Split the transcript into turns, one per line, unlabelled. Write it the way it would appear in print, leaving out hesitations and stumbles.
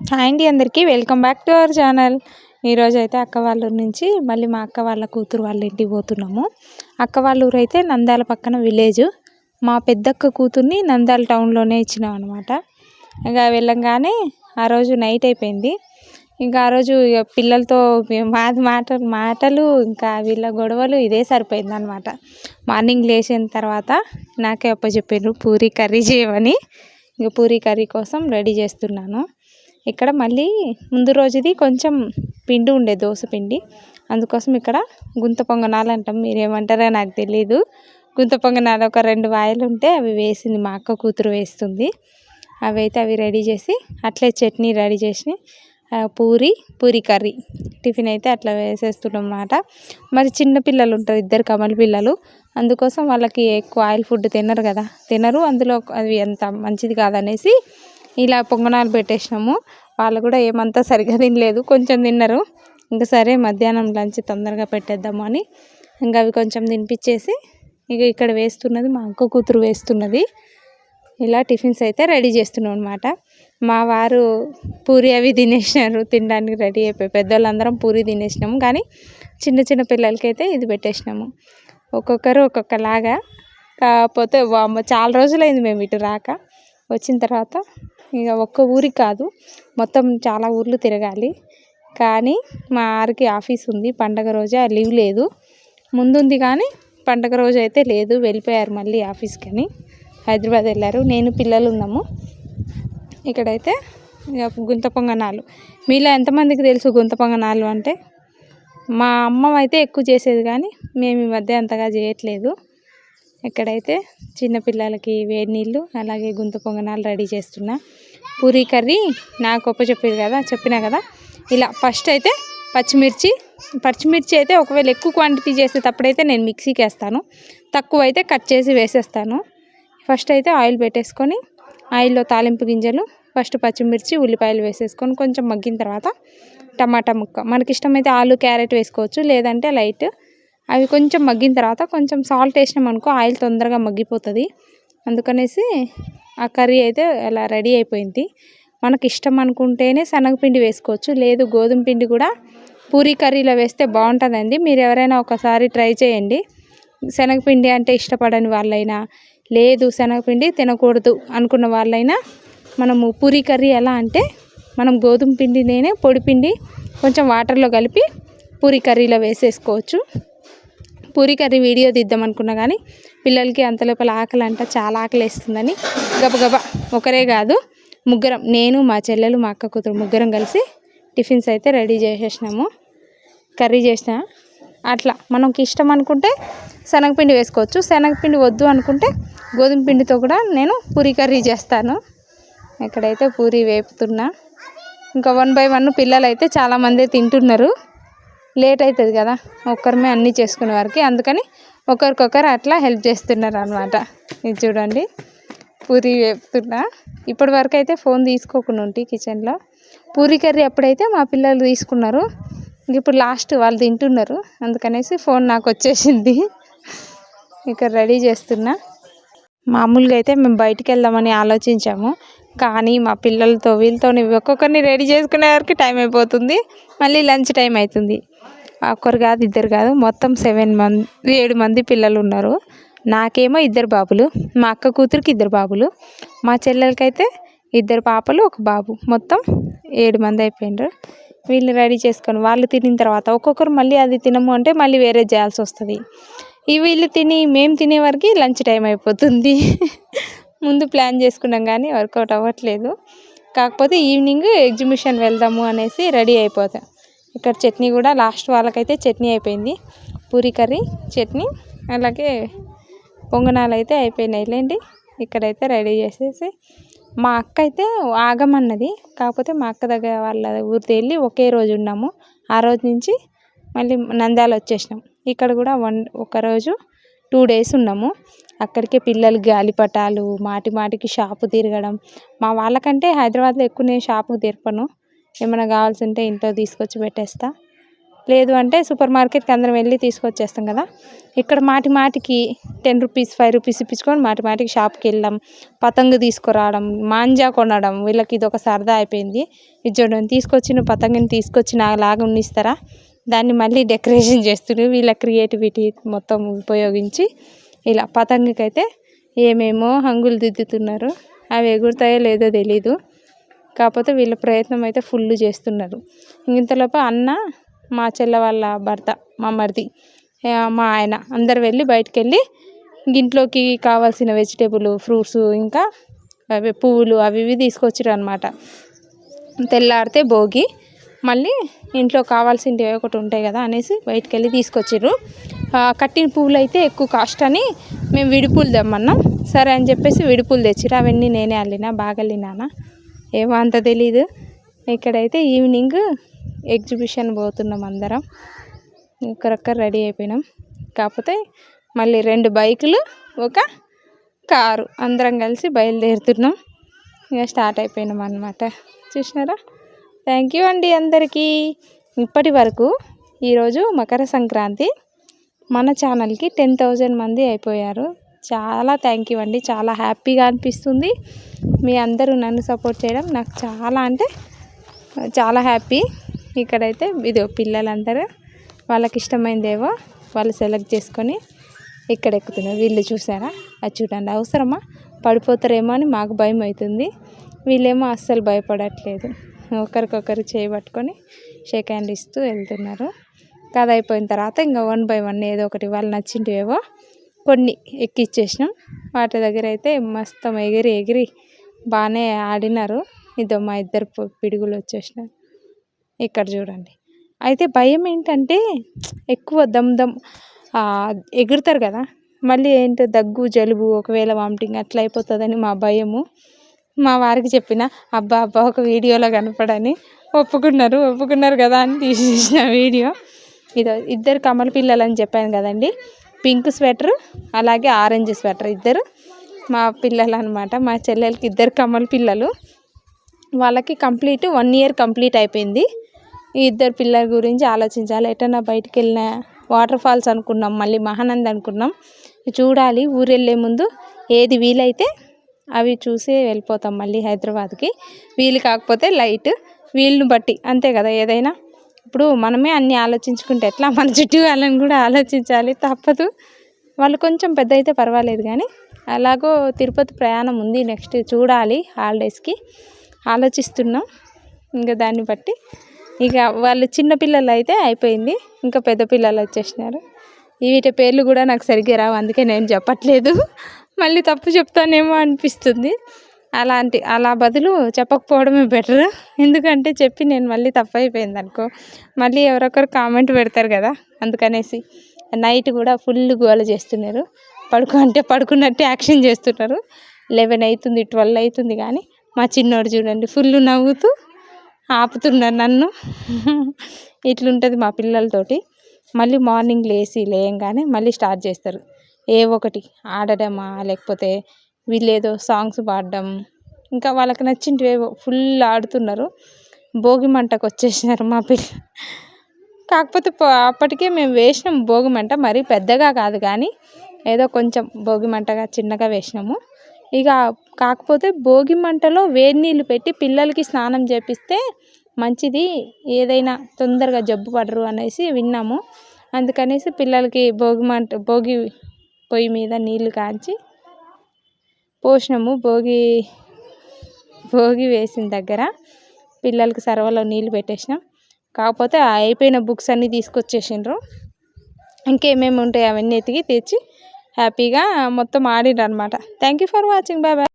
Hi అండి అందరికీ welcome back to our channel. ఈరోజైతే అక్క వాళ్ళ ఊరు నుంచి మళ్ళీ మా అక్క వాళ్ళ కూతురు వాళ్ళ ఇంటికి పోతున్నాము. అక్క వాళ్ళ ఊరు అయితే నంద్యాల పక్కన విలేజ్. మా పెద్దక్క కూతుర్ని నంద్యాల టౌన్లోనే ఇచ్చినాం అనమాట. ఇంకా వెళ్ళంగానే ఆ రోజు నైట్ అయిపోయింది. ఇంకా ఆ రోజు పిల్లలతో మాటలు ఇంకా వీళ్ళ గొడవలు ఇదే సరిపోయింది అనమాట. మార్నింగ్ లేచిన తర్వాత నాకే చెప్పారు పూరీ కర్రీ చేయమని. ఇంకా పూరీ కర్రీ కోసం రెడీ చేస్తున్నాను. ఇక్కడ మళ్ళీ ముందు రోజుది కొంచెం పిండి ఉండే దోశ పిండి, అందుకోసం ఇక్కడ గుంత పొంగనాలు అంటాం, మీరేమంటారో నాకు తెలీదు. గుంత పొంగనాలు ఒక 2 వాయిలు ఉంటే అవి వేసింది మా అక్క కూతురు వేస్తుంది. అవి రెడీ చేసి అట్లే చట్నీ రెడీ చేసి పూరీ కర్రీ టిఫిన్ అయితే అట్లా వేసేస్తున్నాం అన్నమాట. మరి చిన్న పిల్లలు ఉంటారు, 2 కమల పిల్లలు, అందుకోసం వాళ్ళకి ఎక్కువ ఆయిల్ ఫుడ్ తినరు, అందులో అవి అంత మంచిది కాదనేసి ఇలా పొంగనాలు పెట్టేసినాము. వాళ్ళు కూడా ఏమంతా సరిగ్గా తినలేదు, కొంచెం తిన్నారు. ఇంకా సరే మధ్యాహ్నం లంచ్ తొందరగా పెట్టేద్దాము అని ఇంకా అవి కొంచెం తినిపించేసి ఇక ఇక్కడ వేస్తున్నది మా అక్క కూతురు వేస్తున్నది. ఇలా టిఫిన్స్ అయితే రెడీ చేస్తున్నాం అనమాట. మా వారు పూరి అవి తినేసినారు, తినడానికి రెడీ అయిపోయి పెద్దవాళ్ళందరం పూరి తినేసినాము. కానీ చిన్న చిన్న పిల్లలకైతే ఇది పెట్టేసినాము. ఒక్కొక్కరు ఒక్కొక్కలాగా. కాకపోతే చాలా రోజులైంది మేము ఇటు రాక. వచ్చిన తర్వాత ఇక ఒక్క ఊరికి కాదు, మొత్తం చాలా ఊర్లు తిరగాలి. కానీ మా ఆరికి ఆఫీస్ ఉంది, పండగ రోజే లీవ్ లేదు. ముందుంది కానీ పండగ రోజు అయితే లేదు, వెళ్ళిపోయారు మళ్ళీ ఆఫీస్కి అని హైదరాబాద్ వెళ్ళారు. నేను పిల్లలు ఉన్నాము. ఇక్కడైతే గుంత పొంగనాలు, మీలో ఎంతమందికి తెలుసు గుంత పొంగనాలు అంటే? మా అమ్మ అయితే ఎక్కువ చేసేది కానీ మేము ఈ మధ్య అంతగా చేయట్లేదు. ఇక్కడైతే చిన్నపిల్లలకి వేడి నీళ్ళు అలాగే గుంత పొంగనాలు రెడీ చేస్తున్నా. పూరీ కర్రీ నాకు చెప్పినా కదా. ఇలా ఫస్ట్ అయితే పచ్చిమిర్చి అయితే ఒకవేళ ఎక్కువ క్వాంటిటీ చేసేటప్పుడైతే నేను మిక్సీకి వేస్తాను, తక్కువ అయితే కట్ చేసి వేసేస్తాను. ఫస్ట్ అయితే ఆయిల్ పెట్టేసుకొని ఆయిల్లో తాలింపు గింజలు, ఫస్ట్ పచ్చిమిర్చి ఉల్లిపాయలు వేసేసుకొని కొంచెం మగ్గిన తర్వాత టమాటా ముక్క, మనకి ఇష్టమైతే ఆలు క్యారెట్ వేసుకోవచ్చు, లేదంటే లైట్. అవి కొంచెం మగ్గిన తర్వాత కొంచెం సాల్ట్ వేసినాం అనుకో ఆయిల్ తొందరగా మగ్గిపోతుంది. అందుకనేసి ఆ కర్రీ అయితే అలా రెడీ అయిపోయింది. మనకి ఇష్టం అనుకుంటేనే శనగపిండి వేసుకోవచ్చు, లేదు గోధుమ పిండి కూడా పూరీ కర్రీలో వేస్తే బాగుంటుందండి. మీరు ఎవరైనా ఒకసారి ట్రై చేయండి. శనగపిండి అంటే ఇష్టపడని వాళ్ళైనా, లేదు శనగపిండి తినకూడదు అనుకున్న వాళ్ళైనా, మనము పూరీ కర్రీ ఎలా అంటే మనం గోధుమ పిండినే పొడిపిండి కొంచెం వాటర్లో కలిపి పూరీ కర్రీలో వేసేసుకోవచ్చు. పూరీ కర్రీ వీడియో తీద్దాం అనుకున్నా కానీ పిల్లలకి అంతలోపల ఆకలి అంట, చాలా ఆకలి వేస్తుందని గబగబా ఒకరే కాదు ముగ్గురం, నేను మా చెల్లెలు మా అక్క కూతురు ముగ్గురం కలిసి టిఫిన్స్ అయితే రెడీ చేసేసినాము. కర్రీ చేసిన అట్లా మనకి ఇష్టం అనుకుంటే శనగపిండి వేసుకోవచ్చు, శనగపిండి వద్దు అనుకుంటే గోధుమ పిండితో కూడా నేను పూరీ కర్రీ చేస్తాను. ఇక్కడైతే పూరీ వేపుతున్నా. ఇంకా 1 by 1 పిల్లలు అయితే చాలామంది తింటున్నారు. లేట్ అవుతుంది కదా ఒక్కరమే అన్నీ చేసుకునే వారికి, అందుకని ఒకరికొకరు అట్లా హెల్ప్ చేస్తున్నారు అనమాట. ఇది చూడండి పూరీ వేపుతున్నా. ఇప్పటి వరకు అయితే ఫోన్ తీసుకోకుండా ఉంటే కిచెన్లో, పూరీ కర్రీ అప్పుడైతే మా పిల్లలు తీసుకున్నారు, ఇప్పుడు లాస్ట్ వాళ్ళు తింటున్నారు, అందుకనేసి ఫోన్ నాకు వచ్చేసింది. ఇక్కడ రెడీ చేస్తున్నా. మామూలుగా అయితే మేము బయటికి వెళ్దామని ఆలోచించాము, కానీ మా పిల్లలతో వీళ్ళతో ఒక్కొక్కరిని రెడీ చేసుకునే వరకు టైం అయిపోతుంది, మళ్ళీ లంచ్ టైం అవుతుంది. ఒక్కరు కాదు, 2 కాదు, మొత్తం 7 మంది పిల్లలు ఉన్నారు. నాకేమో 2 బాబులు, మా అక్క కూతురికి 2 బాబులు, మా చెల్లెలకైతే 2 పాపలు 1 బాబు, మొత్తం 7 మంది అయిపోయినారు. వీళ్ళు రెడీ చేసుకొని వాళ్ళు తినిన తర్వాత ఒక్కొక్కరు మళ్ళీ అది తినము అంటే మళ్ళీ వేరే చేయాల్సి వస్తుంది. వీళ్ళు మేము తినే వరకు లంచ్ టైం అయిపోతుంది. ముందు ప్లాన్ చేసుకున్నాం కానీ వర్కౌట్ అవ్వట్లేదు. కాకపోతే ఈవినింగ్ ఎగ్జిబిషన్ వెళ్దాము అనేసి రెడీ అయిపోతాం. ఇక్కడ చట్నీ కూడా లాస్ట్ వాళ్ళకైతే చట్నీ అయిపోయింది. పూరీ కర్రీ చట్నీ అలాగే పొంగనాలు అయితే అయిపోయినాయిలేండి. ఇక్కడైతే రెడీ చేసేసి మా అక్క అయితే ఆగమన్నది, కాకపోతే మా అక్క దగ్గర వాళ్ళ ఊరితో వెళ్ళి ఒకే రోజు ఉన్నాము. ఆ రోజు నుంచి మళ్ళీ నంద్యాల వచ్చేసినాం. ఇక్కడ కూడా ఒకరోజు 2 days ఉన్నాము. అక్కడికే పిల్లలు గాలిపటాలు, మాటికి షాపు తిరగడం. మా వాళ్ళకంటే హైదరాబాద్లో ఎక్కువ నేను షాపుకు తిరపను, ఏమైనా కావాల్సి ఉంటే ఇంట్లో తీసుకొచ్చి పెట్టేస్తా. లేదు అంటే సూపర్ మార్కెట్కి అందరం వెళ్ళి తీసుకొచ్చేస్తాం కదా. ఇక్కడ మాటి మాటికి 10 రూపీస్ 5 రూపీస్ ఇప్పించుకొని మాటి మాటికి షాప్కి వెళ్ళడం, పతంగు తీసుకురావడం, మాంజా కొనడం. వీళ్ళకి ఇది ఒక సరదా అయిపోయింది. ఇది చూడండి, తీసుకొచ్చిన పతంగిని తీసుకొచ్చి నాలాగా ఉన్నిస్తారా, దాన్ని మళ్ళీ డెకరేషన్ చేస్తున్నారు. వీళ్ళ క్రియేటివిటీ మొత్తం ఉపయోగించి ఇలా పతంగికైతే ఏమేమో హంగులు దిద్దుతున్నారు. అవి ఎగురుతాయో లేదో తెలీదు, కాకపోతే వీళ్ళ ప్రయత్నం అయితే ఫుల్ చేస్తున్నారు. ఇంతలోపు అన్న, మా చెల్లె వాళ్ళ భర్త, మా మరిది, మా ఆయన అందరు వెళ్ళి బయటికి వెళ్ళి ఇంట్లోకి కావాల్సిన వెజిటేబుల్, ఫ్రూట్స్, ఇంకా అవి పువ్వులు అవి ఇవి తీసుకొచ్చారు అనమాట. తెల్లారితే భోగి, మళ్ళీ ఇంట్లో కావాల్సినవి ఒకటి ఉంటాయి కదా అనేసి బయటికి వెళ్ళి తీసుకొచ్చారు. కట్టిన పువ్వులు అయితే ఎక్కువ కాస్ట్ అని మేము విడిపూలు తెమ్మన్నాం. సరే అని చెప్పేసి విడిపూలు తెచ్చిరు. అవన్నీ నేనే అల్లినా, బాగా అల్లినానా ఏమో అంత తెలీదు. ఇక్కడైతే ఈవినింగ్ ఎగ్జిబిషన్ పోతున్నాం అందరం. ఒక్కరొక్కరు రెడీ అయిపోయినాం. కాకపోతే మళ్ళీ 2 బైకులు, ఒక కారు, అందరం కలిసి బయలుదేరుతున్నాం. ఇక స్టార్ట్ అయిపోయినాం అన్నమాట. చూసినారా. థ్యాంక్ యూ అండి అందరికీ. ఇప్పటి వరకు ఈరోజు మకర సంక్రాంతి మన ఛానల్కి 10,000 మంది అయిపోయారు. చాలా థ్యాంక్ యూ అండి. చాలా హ్యాపీగా అనిపిస్తుంది. మీ అందరూ నన్ను సపోర్ట్ చేయడం నాకు చాలా అంటే చాలా హ్యాపీ. ఇక్కడైతే ఇదో పిల్లలందరూ వాళ్ళకి ఇష్టమైందేవో వాళ్ళు సెలెక్ట్ చేసుకొని ఇక్కడ ఎక్కుతున్నారు. వీళ్ళు చూసారా, అది చూడండి. అవసరమా, పడిపోతారేమో అని మాకు భయం అవుతుంది. వీళ్ళేమో అస్సలు భయపడట్లేదు. ఒకరికొకరు చేయబట్టుకొని షేక్ హ్యాండ్ ఇస్తూ వెళ్తున్నారు. కథ అయిపోయిన తర్వాత ఇంకా 1 by 1 ఏదో ఒకటి వాళ్ళు నచ్చింటివేవో కొన్ని ఎక్కిచ్చేసినాం. వాటి దగ్గర అయితే మస్తు ఎగిరి ఎగిరి బాగానే ఆడినారు. ఇదో మా ఇద్దరు పిడుగులు వచ్చేసినారు. ఇక్కడ చూడండి. అయితే భయం ఏంటంటే ఎక్కువ దమ్ ఎగురుతారు కదా, మళ్ళీ ఏంటో దగ్గు జలుబు ఒకవేళ వామిటింగ్ అట్లా అయిపోతుందని మా భయము. మా వారికి చెప్పిన, అబ్బా ఒక వీడియోలో కనపడని ఒప్పుకున్నారు కదా అని తీసేసిన వీడియో. ఇదో ఇద్దరు కమల పిల్లలు అని చెప్పాను కదండి. పింక్ స్వెటర్ అలాగే ఆరెంజ్ స్వెటర్, ఇద్దరు మా పిల్లలు అనమాట. మా చెల్లెలకి 2 కమల పిల్లలు. వాళ్ళకి 1 year కంప్లీట్ అయిపోయింది. ఈ 2 పిల్లల గురించి ఆలోచించాలి. ఎటన్నా బయటికి వెళ్ళిన వాటర్ ఫాల్స్ అనుకున్నాం, మళ్ళీ మహానంది అనుకున్నాం. చూడాలి, ఊరు వెళ్ళే ముందు ఏది వీలైతే అవి చూసి వెళ్ళిపోతాం మళ్ళీ హైదరాబాద్కి. వీలు కాకపోతే లైట్, వీలుని బట్టి అంతే కదా ఏదైనా. ఇప్పుడు మనమే అన్నీ ఆలోచించుకుంటే ఎట్లా, మన చుట్టూ వాళ్ళని కూడా ఆలోచించాలి, తప్పదు. వాళ్ళు కొంచెం పెద్ద అయితే పర్వాలేదు, కానీ అలాగో తిరుపతి ప్రయాణం ఉంది నెక్స్ట్, చూడాలి హాలిడేస్కి ఆలోచిస్తున్నాం. ఇంకా దాన్ని బట్టి ఇక వాళ్ళు చిన్న పిల్లలు అయితే అయిపోయింది, ఇంకా పెద్ద పిల్లలు వచ్చేసినారు. వీటి పేర్లు కూడా నాకు సరిగ్గా రావు, అందుకే నేను చెప్పట్లేదు. మళ్ళీ తప్పు చెప్తానేమో అనిపిస్తుంది. అలా బదులు చెప్పకపోవడమే బెటర్. ఎందుకంటే చెప్పి నేను మళ్ళీ తప్పు అయిపోయింది అనుకో, మళ్ళీ ఎవరొకరు కామెంట్ పెడతారు కదా, అందుకనేసి. నైట్ కూడా ఫుల్ గోల చేస్తున్నారు. అంటే పడుకున్నట్టు యాక్షన్ చేస్తున్నారు. 11 అవుతుంది 12 అవుతుంది, కానీ మా చిన్నోడు చూడండి ఫుల్ నవ్వుతూ ఆపుతున్నారు నన్ను. ఇట్లుంటుంది మా పిల్లలతోటి. మళ్ళీ మార్నింగ్ లేయంగానే మళ్ళీ స్టార్ట్ చేస్తారు ఒకటి ఆడడమా, లేకపోతే వీళ్ళేదో సాంగ్స్ పాడడం, ఇంకా వాళ్ళకి నచ్చింటివేవో ఫుల్ ఆడుతున్నారు. భోగి మంటకు వచ్చేసినారు మా పిల్లలు. కాకపోతే అప్పటికే మేము వేసినాం భోగి మంట, మరీ పెద్దగా కాదు కానీ ఏదో కొంచెం భోగి మంటగా చిన్నగా వేసినాము. ఇక కాకపోతే భోగి మంటలో వేడి నీళ్ళు పెట్టి పిల్లలకి స్నానం చేపిస్తే మంచిది, ఏదైనా తొందరగా జబ్బు పడరు అనేసి విన్నాము. అందుకనేసి పిల్లలకి భోగి పొయ్యి మీద నీళ్లు కాంచి పోసినాము. భోగి వేసిన దగ్గర పిల్లలకి సర్వలో నీళ్ళు పెట్టేసినాం. కాకపోతే అయిపోయిన బుక్స్ అన్నీ తీసుకొచ్చేసిండ్రు. ఇంకేమేమి ఉంటాయి అవన్నీ ఎతికి తెచ్చి హ్యాపీగా మొత్తం ఆడిర్రు అనమాట. Thank you for watching. Bye bye.